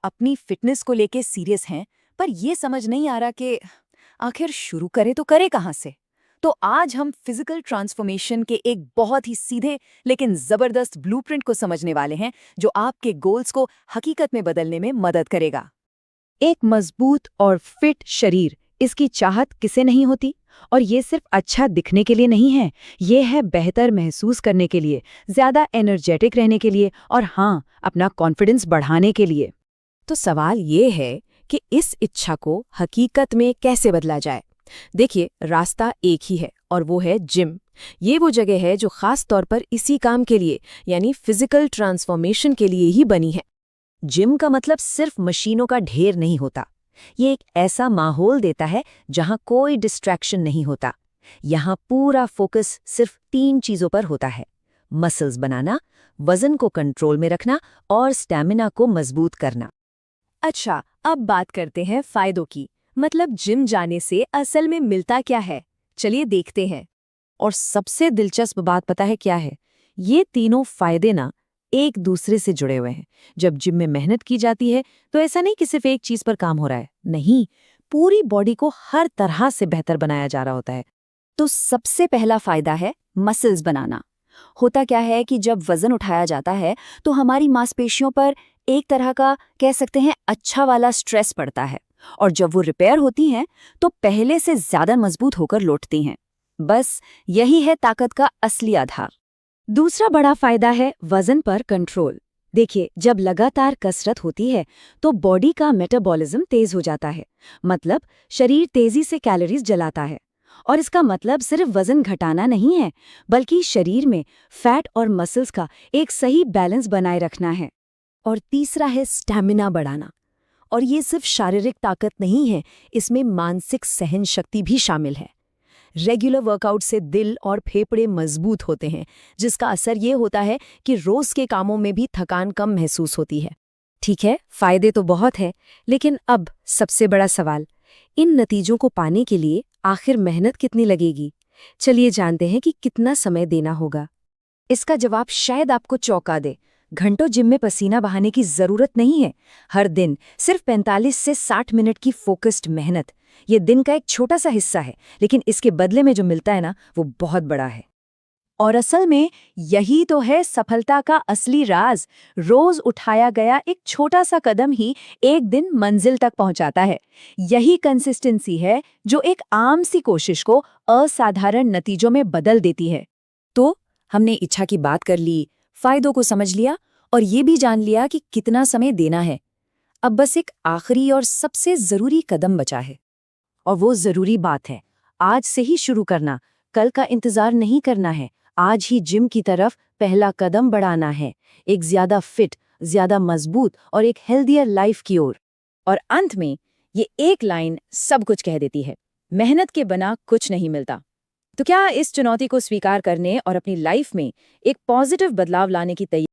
अपनी फिटनेस को लेके सीरियस हैं, पर ये समझ नहीं आ रहा कि आखिर शुरू करें तो करें कहाँ से। तो आज हम फिजिकल ट्रांसफॉर्मेशन के एक बहुत ही सीधे लेकिन जबरदस्त ब्लूप्रिंट को समझने वाले हैं, जो आपके गोल्स को हकीकत में बदलने में मदद करेगा। एक मजबूत और फिट शरीर, इसकी चाहत किसे नहीं होती। और ये सिर्फ अच्छा दिखने के लिए नहीं है, ये है बेहतर महसूस करने के लिए, ज्यादा एनर्जेटिक रहने के लिए और हाँ, अपना कॉन्फिडेंस बढ़ाने के लिए। तो सवाल ये है कि इस इच्छा को हकीकत में कैसे बदला जाए। देखिए, रास्ता एक ही है और वो है जिम। ये वो जगह है जो खास तौर पर इसी काम के लिए, यानी फिजिकल ट्रांसफॉर्मेशन के लिए ही बनी है। जिम का मतलब सिर्फ मशीनों का ढेर नहीं होता। ये एक ऐसा माहौल देता है जहां कोई डिस्ट्रैक्शन नहीं होता। यहाँ पूरा फोकस सिर्फ 3 चीजों पर होता है: मसल्स बनाना, वजन को कंट्रोल में रखना और स्टैमिना को मजबूत करना। अच्छा, अब बात करते हैं फायदों की। मतलब जिम जाने से असल में मिलता क्या है, चलिए देखते हैं। और सबसे दिलचस्प बात पता है क्या है? ये तीनों फायदे ना एक दूसरे से जुड़े हुए हैं। जब जिम में मेहनत की जाती है तो ऐसा नहीं कि सिर्फ एक चीज पर काम हो रहा है, नहीं, पूरी बॉडी को हर तरह से बेहतर बनाया जा रहा होता है। तो सबसे पहला फायदा है मसल्स बनाना। होता क्या है कि जब वजन उठाया जाता है तो हमारी मांसपेशियों पर एक तरह का, कह सकते हैं, अच्छा वाला स्ट्रेस पड़ता है, और जब वो रिपेयर होती हैं तो पहले से ज्यादा मजबूत होकर लौटती हैं। बस यही है ताकत का असली आधार। दूसरा बड़ा फायदा है वजन पर कंट्रोल। देखिए, जब लगातार कसरत होती है तो बॉडी का मेटाबॉलिज्म तेज हो जाता है। मतलब शरीर तेजी से कैलोरीज जलाता है। और इसका मतलब सिर्फ वजन घटाना नहीं है, बल्कि शरीर में फैट और मसल्स का एक सही बैलेंस बनाए रखना है। और तीसरा है स्टैमिना बढ़ाना। और ये सिर्फ शारीरिक ताकत नहीं है, इसमें मानसिक सहन शक्ति भी शामिल है। रेगुलर वर्कआउट से दिल और फेफड़े मजबूत होते हैं, जिसका असर ये होता है कि रोज के कामों में भी थकान कम महसूस होती है। ठीक है, फायदे तो बहुत है, लेकिन अब सबसे बड़ा सवाल, इन नतीजों को पाने के लिए आखिर मेहनत कितनी लगेगी? चलिए जानते हैं कि कितना समय देना होगा। इसका जवाब शायद आपको चौंका दे। घंटों जिम में पसीना बहाने की जरूरत नहीं है। हर दिन सिर्फ 45 से 60 मिनट की फोकस्ड मेहनत, ये दिन का एक छोटा सा हिस्सा है, लेकिन इसके बदले में जो मिलता है ना, वो बहुत बड़ा है। और असल में यही तो है सफलता का असली राज। रोज उठाया गया एक छोटा सा कदम ही एक दिन मंजिल तक पहुंचाता है। यही कंसिस्टेंसी है जो एक आम सी कोशिश को असाधारण नतीजों में बदल देती है। तो हमने इच्छा की बात कर ली, फायदों को समझ लिया और ये भी जान लिया कि कितना समय देना है। अब बस एक आखिरी और सबसे जरूरी कदम बचा है। और वो जरूरी बात है, आज से ही शुरू करना। कल का इंतजार नहीं करना है। आज ही जिम की तरफ पहला कदम बढ़ाना है, एक ज्यादा फिट, ज्यादा मजबूत और एक हेल्दियर लाइफ की ओर। और अंत में ये एक लाइन सब कुछ कह देती है: मेहनत के बिना कुछ नहीं मिलता। तो क्या इस चुनौती को स्वीकार करने और अपनी लाइफ में एक पॉजिटिव बदलाव लाने की तैयारी